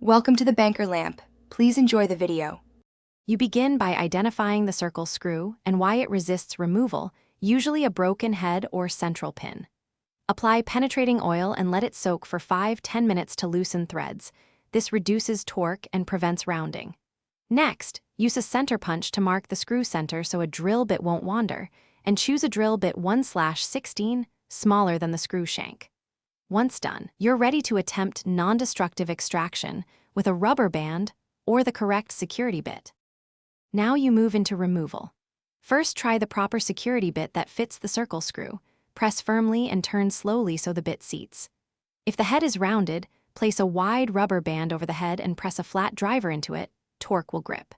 Welcome to the banker lamp. Please enjoy the video. You begin by identifying the circle screw and why it resists removal, usually a broken head or central pin. Apply penetrating oil and let it soak for 5–10 minutes to loosen threads. This reduces torque and prevents rounding. Next, use a center punch to mark the screw center so a drill bit won't wander, and choose a drill bit 1/16, smaller than the screw shank. Once done, you're ready to attempt non-destructive extraction with a rubber band or the correct security bit. Now you move into removal. First, try the proper security bit that fits the circle screw. Press firmly and turn slowly so the bit seats. If the head is rounded, place a wide rubber band over the head and press a flat driver into it. Torque will grip.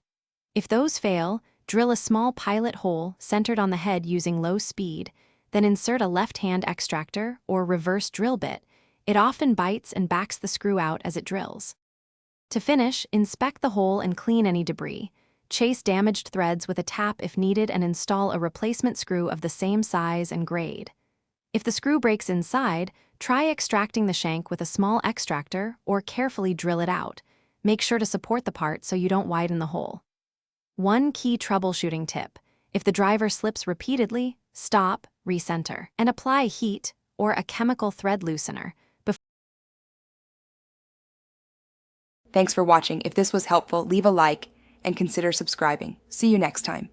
If those fail, drill a small pilot hole centered on the head using low speed, then insert a left-hand extractor or reverse drill bit. It often bites and backs the screw out as it drills. To finish, inspect the hole and clean any debris. Chase damaged threads with a tap if needed and install a replacement screw of the same size and grade. If the screw breaks inside, try extracting the shank with a small extractor or carefully drill it out. Make sure to support the part so you don't widen the hole. One key troubleshooting tip: if the driver slips repeatedly, stop, recenter, and apply heat or a chemical thread loosener. Thanks for watching. If this was helpful, leave a like and consider subscribing. See you next time.